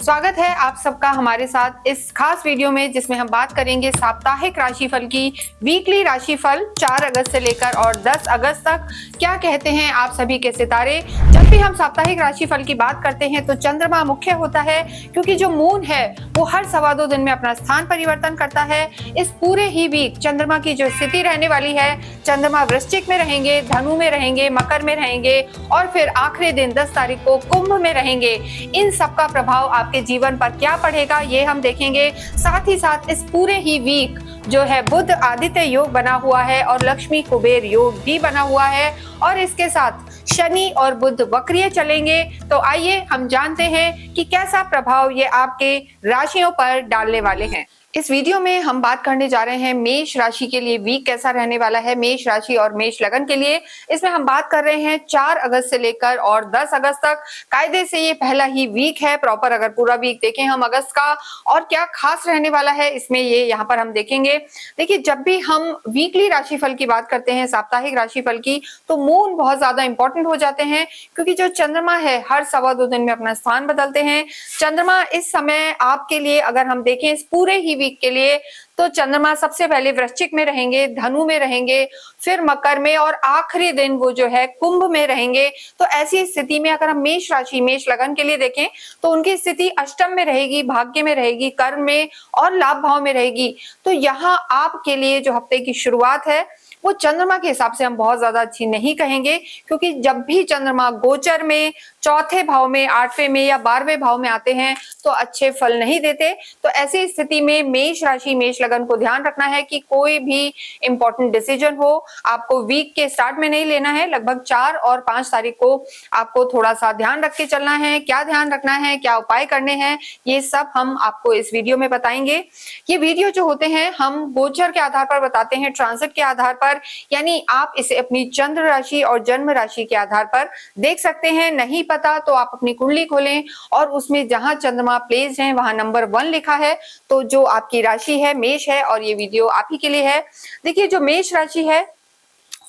स्वागत है आप सबका हमारे साथ इस खास वीडियो में, जिसमें हम बात करेंगे साप्ताहिक राशिफल की। वीकली राशिफल 4 अगस्त से लेकर और 10 अगस्त तक क्या कहते हैं आप सभी के सितारे। जब भी हम साप्ताहिक राशिफल की बात करते हैं तो चंद्रमा मुख्य होता है, क्योंकि जो मून है वो हर 2.25 दिन में अपना स्थान परिवर्तन करता है। इस पूरे ही वीक चंद्रमा की जो स्थिति रहने वाली है, चंद्रमा वृश्चिक में रहेंगे, धनु में रहेंगे, मकर में रहेंगे और फिर आखिरी दिन 10 तारीख को कुंभ में रहेंगे। इन सबका प्रभाव आपके जीवन पर क्या पड़ेगा ये हम देखेंगे। साथ ही साथ इस पूरे ही वीक जो है बुध आदित्य योग बना हुआ है और लक्ष्मी कुबेर योग भी बना हुआ है, और इसके साथ शनि और बुध वक्रीय चलेंगे। तो आइए हम जानते हैं कि कैसा प्रभाव ये आपके राशियों पर डालने वाले हैं। इस वीडियो में हम बात करने जा रहे हैं मेष राशि के लिए वीक कैसा रहने वाला है, मेष राशि और मेष लगन के लिए। इसमें हम बात कर रहे हैं 4 अगस्त से लेकर और 10 अगस्त तक। कायदे से ये पहला ही वीक है प्रॉपर। अगर पूरा वीक देखें हम अगस्त का और क्या खास रहने वाला है इसमें, ये यहाँ पर हम देखेंगे। देखिए, जब भी हम वीकली राशिफल की बात करते हैं, साप्ताहिक राशिफल की, तो मून बहुत ज्यादा इंपॉर्टेंट हो जाते हैं, क्योंकि जो चंद्रमा है हर 2.25 दिन में अपना स्थान बदलते हैं। चंद्रमा इस समय आपके लिए अगर हम देखें इस पूरे ही वीक के लिए, तो चंद्रमा सबसे पहले वृश्चिक में रहेंगे, धनु में रहेंगे, फिर मकर में और आखिरी दिन वो जो है कुंभ में रहेंगे। तो ऐसी स्थिति में अगर हम मेष राशि मेष लगन के लिए देखें तो उनकी स्थिति अष्टम में रहेगी, भाग्य में रहेगी, कर्म में और लाभ भाव में रहेगी। तो यहाँ आपके लिए जो हफ्ते की शुरुआत है वो चंद्रमा के हिसाब से हम बहुत ज्यादा अच्छी नहीं कहेंगे, क्योंकि जब भी चंद्रमा गोचर में चौथे भाव में, 8वें में या 12वें भाव में आते हैं तो अच्छे फल नहीं देते। तो ऐसी स्थिति में मेष राशि मेष लगन को ध्यान रखना है कि कोई भी इंपॉर्टेंट डिसीजन हो आपको वीक के स्टार्ट में नहीं लेना है। लगभग 4 और 5 तारीख को आपको थोड़ा सा ध्यान रख के चलना है। क्या ध्यान रखना है, क्या उपाय करने हैं, ये सब हम आपको इस वीडियो में बताएंगे। ये वीडियो जो होते हैं हम गोचर के आधार पर बताते हैं, ट्रांजिट के आधार पर, यानी आप इसे अपनी चंद्र राशि और जन्म राशि के आधार पर देख सकते हैं। नहीं पता तो आप अपनी कुंडली खोलें और उसमें जहां चंद्रमा प्लेस्ड है वहां नंबर 1 लिखा है, तो जो आपकी राशि है मेष है और ये वीडियो आप ही के लिए है। देखिए, जो मेष राशि है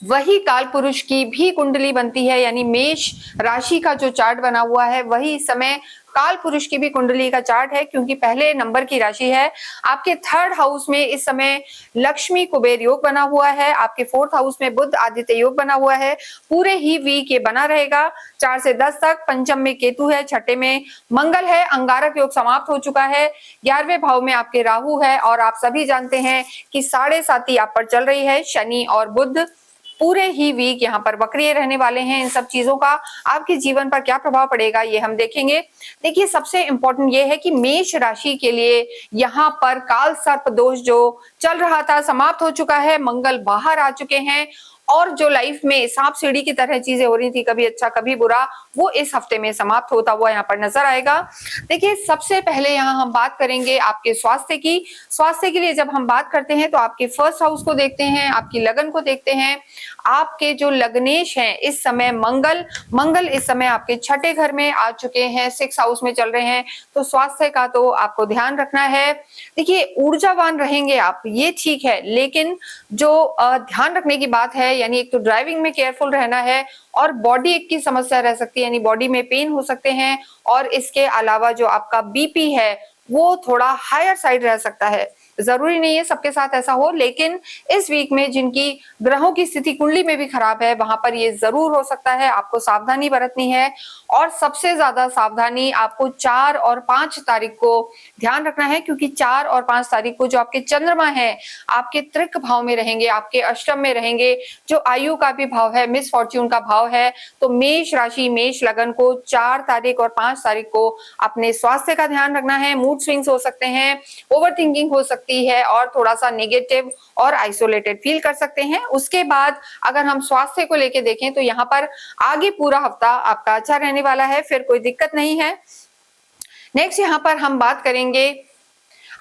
वही काल पुरुष की भी कुंडली बनती है, यानी मेष राशि का जो चार्ट बना हुआ है वही इस समय काल पुरुष की भी कुंडली का चार्ट है, क्योंकि पहले नंबर की राशि है। आपके 3rd हाउस में इस समय लक्ष्मी कुबेर योग बना हुआ है, आपके 4th हाउस में बुध आदित्य योग बना हुआ है। पूरे ही वीक ये बना रहेगा 4 से 10 तक। पंचम में केतु है, छठे में मंगल है, अंगारक योग समाप्त हो चुका है, 11वें भाव में आपके राहु है, और आप सभी जानते हैं कि 7.5 आप पर चल रही है। शनि और बुध पूरे ही वीक यहाँ पर वक्रीय रहने वाले हैं। इन सब चीजों का आपके जीवन पर क्या प्रभाव पड़ेगा ये हम देखेंगे। देखिए, सबसे इंपॉर्टेंट ये है कि मेष राशि के लिए यहाँ पर काल सर्प दोष जो चल रहा था समाप्त हो चुका है। मंगल बाहर आ चुके हैं और जो लाइफ में सांप सीढ़ी की तरह चीजें हो रही थी, कभी अच्छा कभी बुरा, वो इस हफ्ते में समाप्त होता हुआ यहाँ पर नजर आएगा। देखिए, सबसे पहले यहाँ हम बात करेंगे आपके स्वास्थ्य की। स्वास्थ्य के लिए जब हम बात करते हैं तो आपके 1st हाउस को देखते हैं, आपकी लगन को देखते हैं। आपके जो लग्नेश हैं इस समय मंगल इस समय आपके 6ठे घर में आ चुके हैं, 6th हाउस में चल रहे हैं। तो स्वास्थ्य का तो आपको ध्यान रखना है। देखिए, ऊर्जावान रहेंगे आप, ये ठीक है, लेकिन जो ध्यान रखने की बात है, यानी एक तो ड्राइविंग में केयरफुल रहना है, और बॉडी एक की समस्या रह सकती है, यानी बॉडी में पेन हो सकते हैं, और इसके अलावा जो आपका बीपी है वो थोड़ा हायर साइड रह सकता है। जरूरी नहीं है सबके साथ ऐसा हो, लेकिन इस वीक में जिनकी ग्रहों की स्थिति कुंडली में भी खराब है वहां पर ये जरूर हो सकता है। आपको सावधानी बरतनी है, और सबसे ज्यादा सावधानी आपको 4 और 5 तारीख को ध्यान रखना है, क्योंकि 4 और 5 तारीख को जो आपके चंद्रमा है आपके त्रिक भाव में रहेंगे, आपके अष्टम में रहेंगे, जो आयु का भी भाव है, मिस फॉर्च्यून का भाव है। तो मेष राशि मेष लगन को 4 तारीख और 5 तारीख को अपने स्वास्थ्य का ध्यान रखना है। मूड स्विंग्स हो सकते हैं, ओवर थिंकिंग हो सकती है, और थोड़ा सा नेगेटिव और आइसोलेटेड फील कर सकते हैं। उसके बाद अगर हम स्वास्थ्य को लेके देखें तो यहाँ पर आगे पूरा हफ्ता आपका अच्छा रहने वाला है, फिर कोई दिक्कत नहीं है। नेक्स्ट यहाँ पर हम बात करेंगे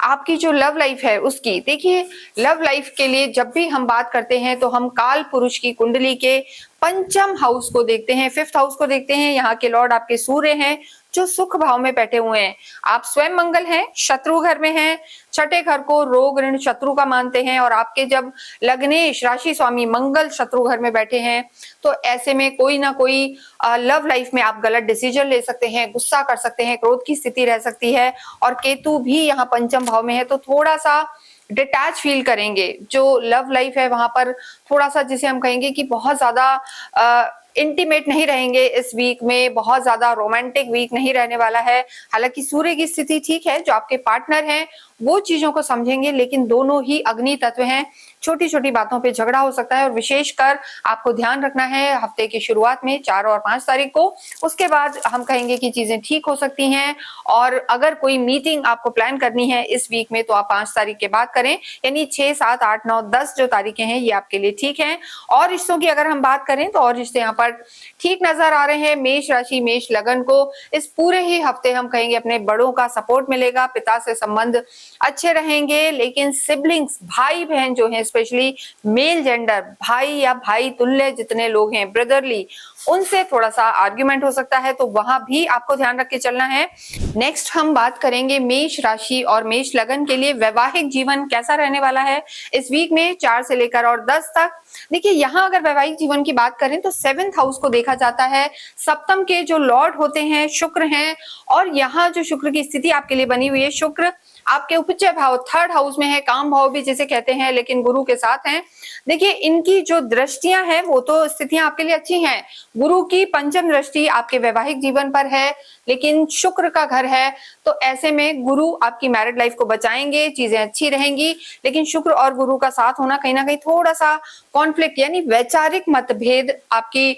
आपकी जो लव लाइफ है उसकी। देखिए, लव लाइफ के लिए जब भी हम बात करते हैं तो हम काल पुरुष की कुंडली के पंचम हाउस को देखते हैं, 5th हाउस को देखते हैं। यहाँ के लॉर्ड आपके सूर्य हैं जो सुख भाव में बैठे हुए हैं। आप स्वयं मंगल हैं, शत्रु घर में हैं। छठे घर को रोग ऋण शत्रु का मानते हैं और आपके जब लग्नेश राशि स्वामी मंगल शत्रु घर में बैठे हैं तो ऐसे में कोई ना कोई लव लाइफ में आप गलत डिसीजन ले सकते हैं, गुस्सा कर सकते हैं, क्रोध की स्थिति रह सकती है। और केतु भी यहाँ पंचम भाव में है तो थोड़ा सा डिटैच फील करेंगे। जो लव लाइफ है वहां पर थोड़ा सा, जिसे हम कहेंगे कि बहुत ज्यादा इंटीमेट नहीं रहेंगे इस वीक में, बहुत ज्यादा रोमांटिक वीक नहीं रहने वाला है। हालांकि सूर्य की स्थिति ठीक है, जो आपके पार्टनर हैं वो चीजों को समझेंगे, लेकिन दोनों ही अग्नि तत्व हैं। छोटी छोटी बातों पे झगड़ा हो सकता है और विशेषकर आपको ध्यान रखना है हफ्ते की शुरुआत में 4 और 5 तारीख को। उसके बाद हम कहेंगे कि चीजें ठीक हो सकती हैं। और अगर कोई मीटिंग आपको प्लान करनी है इस वीक में तो आप 5 तारीख के बाद करें, यानी 6, 7, 8, 9, 10 जो तारीखें हैं ये आपके लिए ठीक हैं। और रिश्तों की अगर हम बात करें तो और रिश्ते यहाँ पर ठीक नजर आ रहे हैं। मेष राशि मेष लगन को इस पूरे ही हफ्ते हम कहेंगे अपने बड़ों का सपोर्ट मिलेगा, पिता से संबंध अच्छे रहेंगे। लेकिन सिबलिंग्स भाई बहन जो हैं, स्पेशली मेल जेंडर भाई या भाई तुल्य जितने लोग हैं, ब्रदरली, उनसे थोड़ा सा आर्ग्यूमेंट हो सकता है, तो वहां भी आपको ध्यान रख के चलना है। नेक्स्ट हम बात करेंगे मेष राशि और मेष लगन के लिए वैवाहिक जीवन कैसा रहने वाला है इस वीक में 4 से लेकर और 10 तक। देखिए यहाँ अगर वैवाहिक जीवन की बात करें तो 7th हाउस को देखा जाता है। सप्तम के जो लॉर्ड होते हैं शुक्र हैं और यहाँ जो शुक्र की स्थिति आपके लिए बनी हुई है, शुक्र आपके उपचय भाव 3rd हाउस में है, काम भाव भी जिसे कहते हैं, लेकिन गुरु के साथ हैं। देखिए इनकी जो दृष्टियां हैं वो तो स्थितियां आपके लिए अच्छी हैं। गुरु की पंचम दृष्टि आपके वैवाहिक जीवन पर है, लेकिन शुक्र का घर है, तो ऐसे में गुरु आपकी मैरिड लाइफ को बचाएंगे, चीजें अच्छी रहेंगी। लेकिन शुक्र और गुरु का साथ होना कहीं ना कहीं थोड़ा सा कॉन्फ्लिक्ट यानी वैचारिक मतभेद आपकी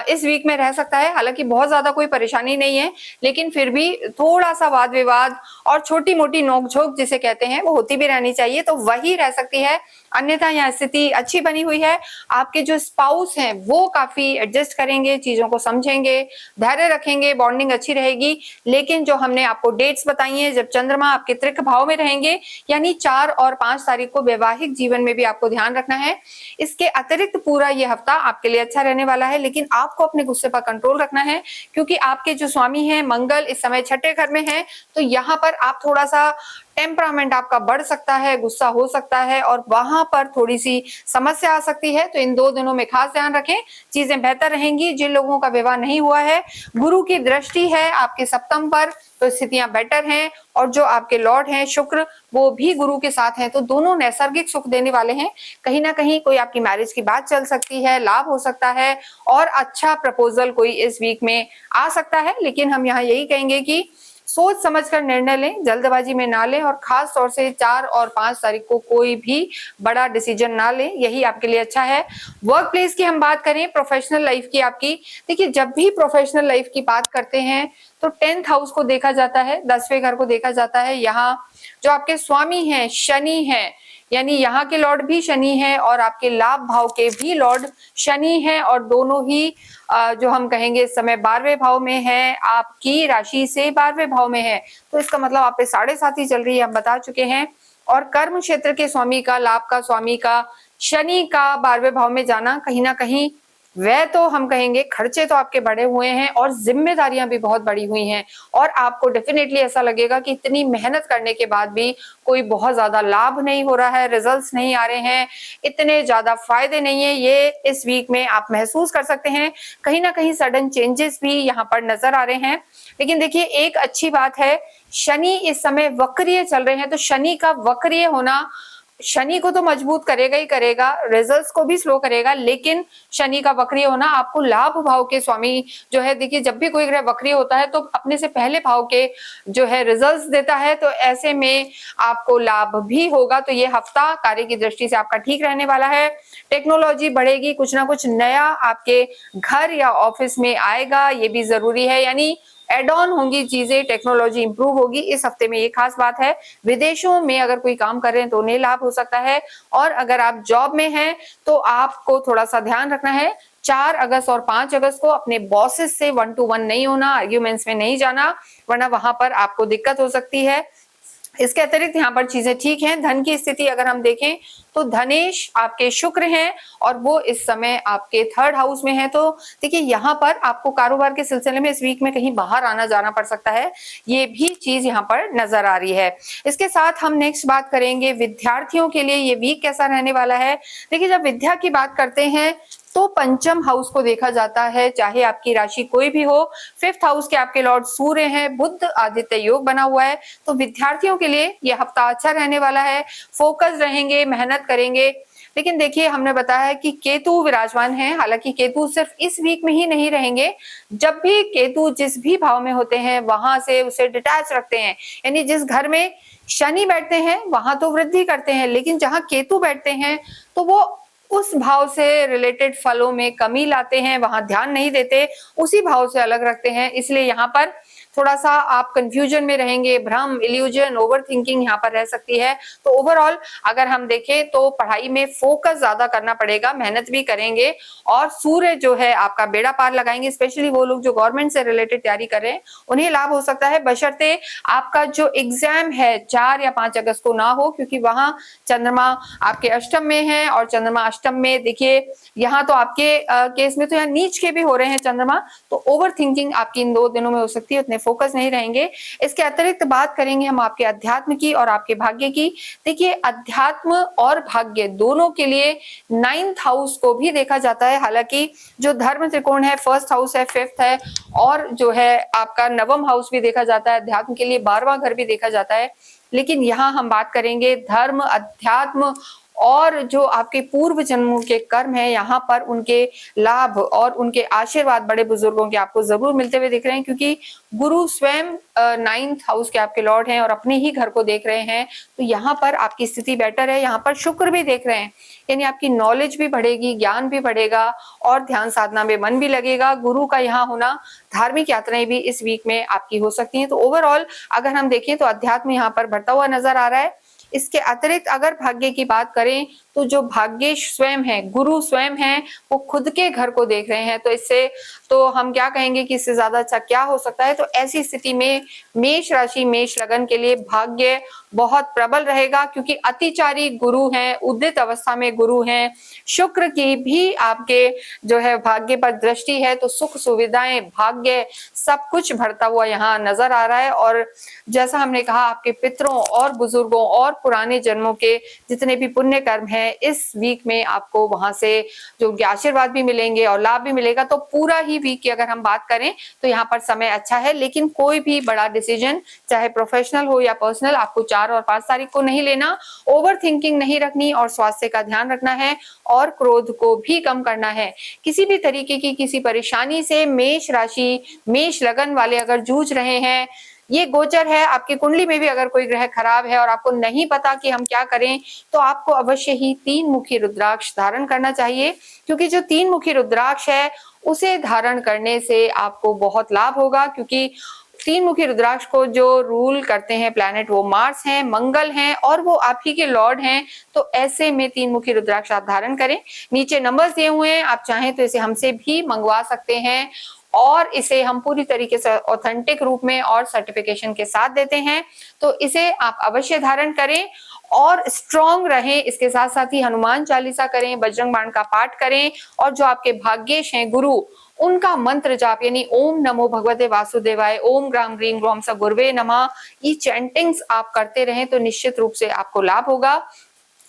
इस वीक में रह सकता है। हालांकि बहुत ज्यादा कोई परेशानी नहीं है, लेकिन फिर भी थोड़ा सा वाद विवाद और छोटी मोटी नोकझोंक जिसे कहते हैं वो होती भी रहनी चाहिए, तो वही रह सकती है। अन्यथा यहाँ स्थिति अच्छी बनी हुई है। आपके जो स्पाउस हैं वो काफी एडजस्ट करेंगे, चीजों को समझेंगे, धैर्य रखेंगे, बॉन्डिंग अच्छी रहेगी। लेकिन जो हमने आपको डेट्स बताई हैं, जब चंद्रमा आपके त्रिक भाव में रहेंगे, यानी 4 और 5 तारीख को वैवाहिक जीवन में भी आपको ध्यान रखना है। इसके अतिरिक्त पूरा ये हफ्ता आपके लिए अच्छा रहने वाला है, लेकिन आपको अपने गुस्से पर कंट्रोल रखना है, क्योंकि आपके जो स्वामी हैं मंगल इस समय 6ठे घर में है। तो यहाँ पर आप थोड़ा सा टेम्परामेंट आपका बढ़ सकता है, गुस्सा हो सकता है और वहां पर थोड़ी सी समस्या आ सकती है। तो इन 2 दिनों में खास ध्यान रखें, चीजें बेहतर रहेंगी। जिन लोगों का विवाह नहीं हुआ है, गुरु की दृष्टि है आपके सप्तम पर, तो स्थितियां बेटर हैं। और जो आपके लॉर्ड हैं शुक्र, वो भी गुरु के साथ हैं, तो दोनों नैसर्गिक सुख देने वाले हैं। कहीं ना कहीं कोई आपकी मैरिज की बात चल सकती है, लाभ हो सकता है और अच्छा प्रपोजल कोई इस वीक में आ सकता है। लेकिन हम यहाँ यही कहेंगे कि सोच समझकर निर्णय लें, जल्दबाजी में ना लें और खास तौर से 4 और 5 तारीख को कोई भी बड़ा डिसीजन ना लें, यही आपके लिए अच्छा है। वर्क प्लेस की हम बात करें, प्रोफेशनल लाइफ की आपकी, देखिए जब भी प्रोफेशनल लाइफ की बात करते हैं तो 10th हाउस को देखा जाता है, 10वें घर को देखा जाता है। यहाँ जो आपके स्वामी हैं शनि हैं, यानी यहाँ के लॉर्ड भी शनि है और आपके लाभ भाव के भी लॉर्ड शनि है और दोनों ही जो हम कहेंगे इस समय 12वें भाव में है, आपकी राशि से 12वें भाव में है। तो इसका मतलब आप पे 7.5 ही चल रही है, हम बता चुके हैं। और कर्म क्षेत्र के स्वामी का, लाभ का स्वामी का, शनि का 12वें भाव में जाना, कहीं ना कहीं वह तो हम कहेंगे खर्चे तो आपके बढ़े हुए हैं और जिम्मेदारियां भी बहुत बड़ी हुई हैं। और आपको डेफिनेटली ऐसा लगेगा कि इतनी मेहनत करने के बाद भी कोई बहुत ज्यादा लाभ नहीं हो रहा है, रिजल्ट्स नहीं आ रहे हैं, इतने ज्यादा फायदे नहीं है, ये इस वीक में आप महसूस कर सकते हैं। कहीं ना कहीं सडन चेंजेस भी यहाँ पर नजर आ रहे हैं। लेकिन देखिए एक अच्छी बात है, शनि इस समय वक्रीय चल रहे हैं, तो शनि का वक्रीय होना शनि को तो मजबूत करेगा ही करेगा, रिजल्ट्स को भी स्लो करेगा, लेकिन शनि का वक्रीय होना आपको लाभ भाव के स्वामी जो है, देखिए जब भी कोई ग्रह वक्रीय होता है तो अपने से पहले भाव के जो है रिजल्ट्स देता है, तो ऐसे में आपको लाभ भी होगा। तो ये हफ्ता कार्य की दृष्टि से आपका ठीक रहने वाला है। टेक्नोलॉजी बढ़ेगी, कुछ ना कुछ नया आपके घर या ऑफिस में आएगा, ये भी जरूरी है, यानी एड ऑन होंगी चीजें, टेक्नोलॉजी इंप्रूव होगी इस हफ्ते में, ये खास बात है। विदेशों में अगर कोई काम कर रहे हैं तो उन्हें लाभ हो सकता है, और अगर आप जॉब में हैं तो आपको थोड़ा सा ध्यान रखना है। 4 अगस्त और 5 अगस्त को अपने बॉसेस से 1 to 1 नहीं होना, आर्ग्यूमेंट्स में नहीं जाना, वरना वहां पर आपको दिक्कत हो सकती है। इसके अतिरिक्त यहाँ पर चीजें ठीक हैं। धन की स्थिति अगर हम देखें तो धनेश आपके शुक्र हैं और वो इस समय आपके 3rd हाउस में है। तो देखिए यहाँ पर आपको कारोबार के सिलसिले में इस वीक में कहीं बाहर आना जाना पड़ सकता है, ये भी चीज यहाँ पर नजर आ रही है। इसके साथ हम नेक्स्ट बात करेंगे विद्यार्थियों के लिए ये वीक कैसा रहने वाला है। देखिए जब विद्या की बात करते हैं तो पंचम हाउस को देखा जाता है, चाहे आपकी राशि कोई भी हो। 5th हाउस के आपके लॉर्ड सूर्य हैं, बुध आदित्य योग बना हुआ है। तो विद्यार्थियों के लिए यह हफ्ता अच्छा रहने वाला है, फोकस रहेंगे, मेहनत करेंगे। लेकिन देखिए हमने बताया है कि केतु विराजमान है, हालांकि केतु सिर्फ इस वीक में ही नहीं रहेंगे। जब भी केतु जिस भी भाव में होते हैं वहां से उसे डिटैच रखते हैं, यानी जिस घर में शनि बैठते हैं वहां तो वृद्धि करते हैं, लेकिन जहां केतु बैठते हैं तो वो उस भाव से रिलेटेड फलों में कमी लाते हैं, वहां ध्यान नहीं देते, उसी भाव से अलग रखते हैं। इसलिए यहाँ पर थोड़ा सा आप कंफ्यूजन में रहेंगे, भ्रम, इल्यूजन, ओवर थिंकिंग यहाँ पर रह सकती है। तो ओवरऑल अगर हम देखें तो पढ़ाई में फोकस ज्यादा करना पड़ेगा, मेहनत भी करेंगे और सूर्य जो है आपका बेड़ा पार लगाएंगे। स्पेशली वो लोग जो गवर्नमेंट से रिलेटेड तैयारी कर रहे हैं उन्हें लाभ हो सकता है, बशर्ते आपका जो एग्जाम है 4 या 5 अगस्त को ना हो, क्योंकि वहां चंद्रमा आपके अष्टम में है और चंद्रमा अष्टम में देखिए यहाँ तो आपके केस में तो यहाँ नीच के भी हो रहे हैं चंद्रमा, तो ओवर थिंकिंग आपकी इन 2 दिनों में हो सकती है, उतने फोकस नहीं रहेंगे। इसके अतिरिक्त बात करेंगे हम आपके अध्यात्म की और आपके भाग्य की। देखिए अध्यात्म और भाग्य दोनों के लिए 9th हाउस को भी देखा जाता है, हालांकि जो धर्म त्रिकोण है 1st हाउस है, 5th है और जो है आपका 9वां हाउस भी देखा जाता है, अध्यात्म के लिए 12वां घर भी देखा जाता है। लेकिन यहाँ हम बात करेंगे धर्म, अध्यात्म और जो आपके पूर्व जन्मों के कर्म है, यहाँ पर उनके लाभ और उनके आशीर्वाद बड़े बुजुर्गों के आपको जरूर मिलते हुए दिख रहे हैं, क्योंकि गुरु स्वयं 9th हाउस के आपके लॉर्ड हैं और अपने ही घर को देख रहे हैं। तो यहाँ पर आपकी स्थिति बेटर है। यहाँ पर शुक्र भी देख रहे हैं, यानी आपकी नॉलेज भी बढ़ेगी, ज्ञान भी बढ़ेगा और ध्यान साधना में मन भी लगेगा। गुरु का यहाँ होना, धार्मिक यात्राएं भी इस वीक में आपकी हो सकती हैं। तो ओवरऑल अगर हम देखें तो अध्यात्म यहाँ पर बढ़ता हुआ नजर आ रहा है। इसके अतिरिक्त अगर भाग्य की बात करें तो जो भाग्येश स्वयं है, गुरु स्वयं है, वो खुद के घर को देख रहे हैं। तो इससे तो हम क्या कहेंगे कि इससे ज्यादा अच्छा क्या हो सकता है। तो ऐसी स्थिति में मेष राशि, मेष लगन के लिए भाग्य बहुत प्रबल रहेगा, क्योंकि अतिचारी गुरु हैं, उदित अवस्था में गुरु हैं, शुक्र की भी आपके जो है भाग्य पर दृष्टि है। तो सुख सुविधाएं, भाग्य, सब कुछ बढ़ता हुआ यहाँ नजर आ रहा है। और जैसा हमने कहा आपके पितरों और बुजुर्गों और पुराने जन्मों के जितने भी पुण्य कर्म हैं इस वीक में आपको वहां से जो आशीर्वाद भी मिलेंगे और लाभ भी मिलेगा। तो पूरा ही वीक की अगर हम बात करें तो यहाँ पर समय अच्छा है, लेकिन कोई भी बड़ा डिसीजन चाहे प्रोफेशनल हो या पर्सनल आपको 4 और 5 तारीख को नहीं लेना। ओवर थिंकिंग नहीं रखनी और स्वास्थ्य का ध्यान रखना है और क्रोध को भी कम करना है। किसी भी तरीके की किसी परेशानी से मेष राशि, मेष लगन वाले अगर जूझ रहे हैं, ये गोचर है आपकी कुंडली में भी अगर कोई ग्रह खराब है और आपको नहीं पता कि हम क्या करें, तो आपको अवश्य ही 3 मुखी रुद्राक्ष धारण करना चाहिए, क्योंकि जो 3 मुखी रुद्राक्ष है उसे धारण करने से आपको बहुत लाभ होगा। क्योंकि 3 मुखी रुद्राक्ष को जो रूल करते हैं प्लैनेट वो मार्स हैं, मंगल हैं और वो आप ही के लॉर्ड हैं। तो ऐसे में 3 मुखी रुद्राक्ष आप धारण करें। नीचे नंबर्स दिए हुए हैं, आप चाहें तो इसे हमसे भी मंगवा सकते हैं और इसे हम पूरी तरीके से ऑथेंटिक रूप में और सर्टिफिकेशन के साथ देते हैं। तो इसे आप अवश्य धारण करें और स्ट्रॉन्ग रहें। इसके साथ साथ ही हनुमान चालीसा करें, बजरंग बाण का पाठ करें और जो आपके भाग्येश हैं गुरु, उनका मंत्र जाप यानी ओम नमो भगवते वासुदेवाय, ओम ग्राम ग्रीम ग्रोम स गुरुवे नमः, ये चैंटिंग्स आप करते रहें तो निश्चित रूप से आपको लाभ होगा।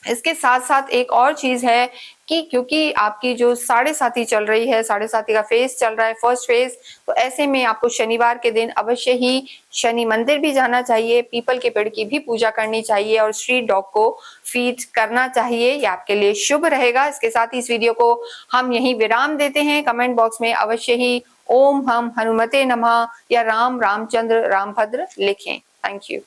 इसके साथ साथ एक और चीज है कि क्योंकि आपकी जो 7.5 चल रही है, 7.5 का फेज चल रहा है, फर्स्ट फेज, तो ऐसे में आपको शनिवार के दिन अवश्य ही शनि मंदिर भी जाना चाहिए, पीपल के पेड़ की भी पूजा करनी चाहिए और स्ट्रीट डॉग को फीड करना चाहिए। ये आपके लिए शुभ रहेगा। इसके साथ ही इस वीडियो को हम यहीं विराम देते हैं। कमेंट बॉक्स में अवश्य ही ओम हम हनुमते नमः या राम, रामचंद्र, रामभद्र लिखें। Thank you.